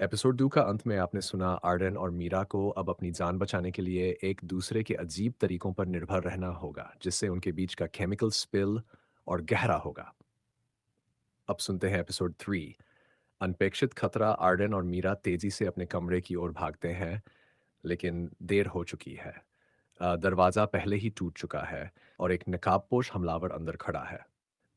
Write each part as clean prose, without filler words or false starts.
Episode 2 का अंत में आपने सुना आर्डन और मीरा को अब अपनी जान बचाने के लिए एक दूसरे के अजीब तरीकों पर निर्भर रहना होगा, जिससे उनके बीच का केमिकल स्पिल और गहरा होगा। अब सुनते हैं एपिसोड 3। अनपेक्षित खतरा। आर्डन और मीरा तेजी से अपने कमरे की ओर भागते हैं, लेकिन देर हो चुकी है। दरवाज़ा पहले ही टूट चुका है और एक नकाबपोश हमलावर अंदर खड़ा है।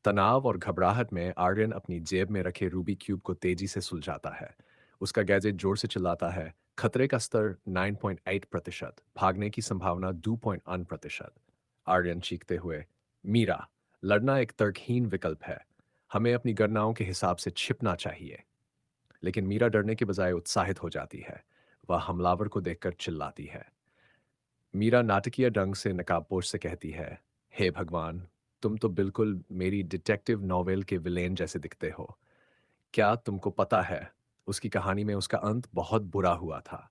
तनाव और घबराहट में आर्यन अपनी जेब में रखे रूबी क्यूब को तेजी से सुलझाता है। उसका गैजेट जोर से चिल्लाता है। खतरे का स्तर 9.8%, भागने की संभावना 2.1%। आर्यन चीखते हुए, मीरा, लड़ना एक तर्कहीन विकल्प है। हमें अपनी गणनाओं के हिसाब से छिपना चाहिए। लेकिन मीरा डरने के बजाय उत्साहित हो जाती है। वह हमलावर को देखकर चिल्लाती है। मीरा नाटकीय ढंग से नकाबपोश से कहती है, हे भगवान, तुम तो बिल्कुल मेरी डिटेक्टिव नॉवेल के विलेन जैसे दिखते हो। क्या तुमको पता है, उसकी कहानी में उसका अंत बहुत बुरा हुआ था।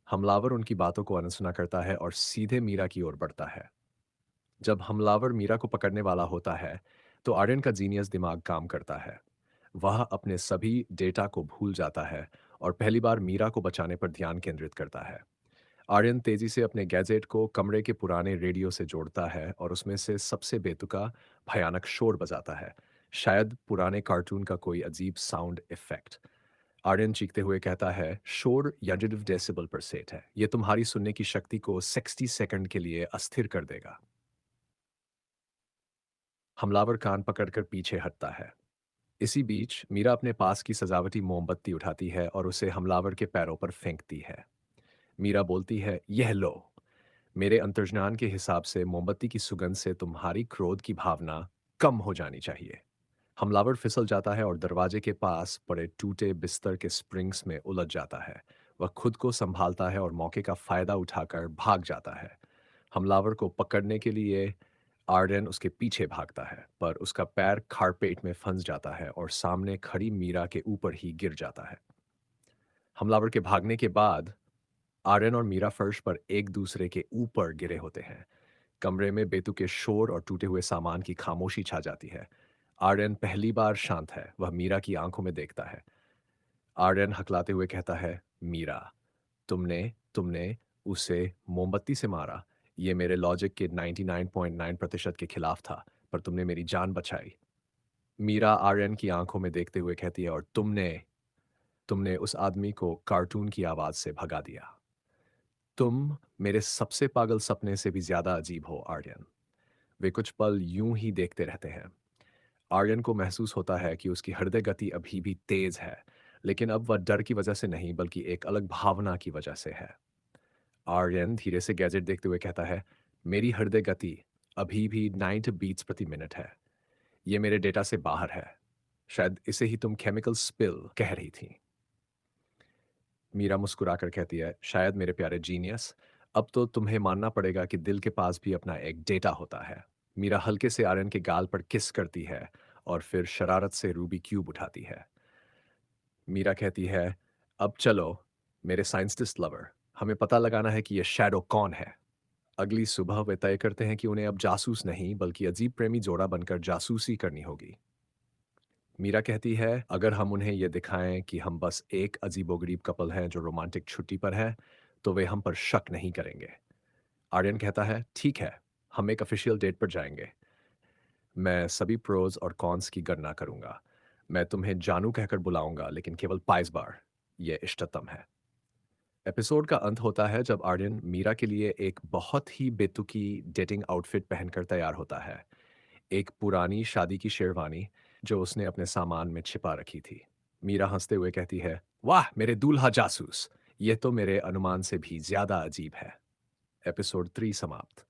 हमलावर उनकी बातों को अनसुना करता है और सीधे मीरा की ओर बढ़ता है। जब हमलावर मीरा को पकड़ने वाला होता है, तो आर्यन का जीनियस दिमाग काम करता है। वह अपने सभी डेटा को भूल जाता है और पहली बार मीरा को बचाने पर ध्यान केंद्रित करता है। आर्यन तेजी से अपने गैजेट को कमरे के पुराने रेडियो से जोड़ता है और उसमें से सबसे बेतुका भयानक शोर बजाता है। शायद पुराने कार्टून का कोई अजीब साउंड इफेक्ट। आर्यन चीखते हुए कहता है, शोर यजिडिव डेसिबल पर सेट है। यह तुम्हारी सुनने की शक्ति को 60 सेकंड के लिए अस्थिर कर देगा। हमलावर कान पकड़कर पीछे हटता है। इसी बीच मीरा अपने पास की सजावटी मोमबत्ती उठाती है और उसे हमलावर के पैरों पर फेंकती है। मीरा बोलती है, यह लो। मेरे अंतर्ज्ञान के हिसाब से मोमबत्ती की सुगंध से तुम्हारी क्रोध की भावना कम हो जानी चाहिए। हमलावर फिसल जाता है और दरवाजे के पास पड़े टूटे बिस्तर के स्प्रिंग्स में उलझ जाता है। वह खुद को संभालता है और मौके का फायदा उठाकर भाग जाता है। हमलावर को पकड़ने के लिए आर्डन उसके पीछे भागता है, पर उसका पैर कारपेट में फंस जाता है और सामने खड़ी मीरा के ऊपर ही गिर जाता है। हमलावर के भागने के बाद आर्यन और मीरा फर्श पर एक दूसरे के ऊपर गिरे होते हैं। कमरे में बेतुके शोर और टूटे हुए सामान की खामोशी छा जाती है। आर्यन पहली बार शांत है। वह मीरा की आंखों में देखता है। आर्यन हकलाते हुए कहता है, मीरा, तुमने तुमने उसे मोमबत्ती से मारा। यह मेरे लॉजिक के 99.9% के खिलाफ था, पर तुमने मेरी जान बचाई। मीरा आर्यन की आंखों में देखते हुए कहती है, और तुमने तुमने उस आदमी को कार्टून की आवाज से भगा दिया। तुम मेरे सबसे पागल सपने से भी ज्यादा अजीब हो, आर्यन। वे कुछ पल यूं ही देखते रहते हैं। आर्यन को महसूस होता है कि उसकी हृदय गति अभी भी तेज है, लेकिन अब वह डर की वजह से नहीं, बल्कि एक अलग भावना की वजह से है। आर्यन धीरे से गैजेट देखते हुए कहता है, मेरी हृदय गति अभी भी 90 बीट्स प्रति मिनट है। यह मेरे डेटा से बाहर है। शायद इसे ही तुम केमिकल स्पिल कह रही थी। मीरा मुस्कुराकर कहती है, शायद मेरे प्यारे जीनियस, अब तो तुम्हें मानना पड़ेगा कि दिल के पास भी अपना एक डेटा होता है। मीरा हल्के से आर्यन के गाल पर किस करती है और फिर शरारत से रूबी क्यूब उठाती है। मीरा कहती है, अब चलो मेरे साइंटिस्ट लवर, हमें पता लगाना है कि यह शैडो कौन है। अगली सुबह वे तय करते हैं कि उन्हें अब जासूस नहीं, बल्कि अजीब प्रेमी जोड़ा बनकर जासूसी करनी होगी। मीरा कहती है, अगर हम उन्हें यह दिखाएं कि हम बस एक अजीबोगरीब कपल हैं जो रोमांटिक छुट्टी पर है, तो वे हम पर शक नहीं करेंगे। आर्यन कहता है, ठीक है, हम एक ऑफिशियल डेट पर जाएंगे। मैं सभी प्रोज और कॉन्स की गणना करूंगा। मैं तुम्हें जानू कहकर बुलाऊंगा, लेकिन केवल पाइस बार। यह इष्टतम है। एपिसोड का अंत होता है जब आर्यन मीरा के लिए एक बहुत ही बेतुकी डेटिंग आउटफिट पहनकर तैयार होता है। एक पुरानी शादी की शेरवानी जो उसने अपने सामान में छिपा रखी थी। मीरा हंसते हुए कहती है, वाह मेरे दूल्हा जासूस, यह तो मेरे अनुमान से भी ज्यादा अजीब है। एपिसोड 3 समाप्त।